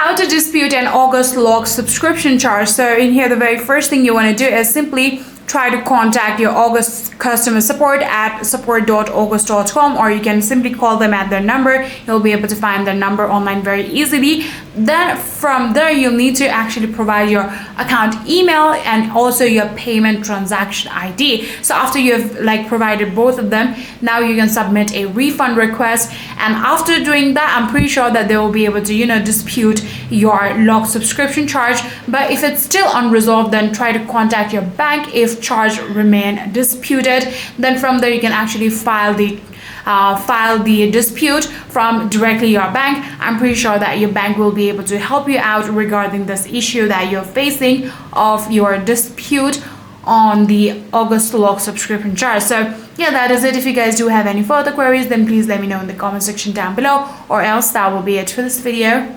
how to dispute an August log subscription charge. So in here, the very first thing you want to do is simply try to contact your August customer support at support.august.com, or you can simply call them at their number. You'll be able to find their number online very easily. Then from there, you'll need to actually provide your account email and also your payment transaction ID. So after you've provided both of them, now you can submit a refund request, and after doing that, I'm pretty sure that they will be able to dispute your log subscription charge. But if it's still unresolved, then try to contact your bank if charge remain disputed. Then from there, you can actually file the dispute from directly your bank. I'm pretty sure that your bank will be able to help you out regarding this issue that you're facing of your dispute on the August log subscription charge. So yeah, that is it. If you guys do have any further queries, then please let me know in the comment section down below, or else that will be it for this video.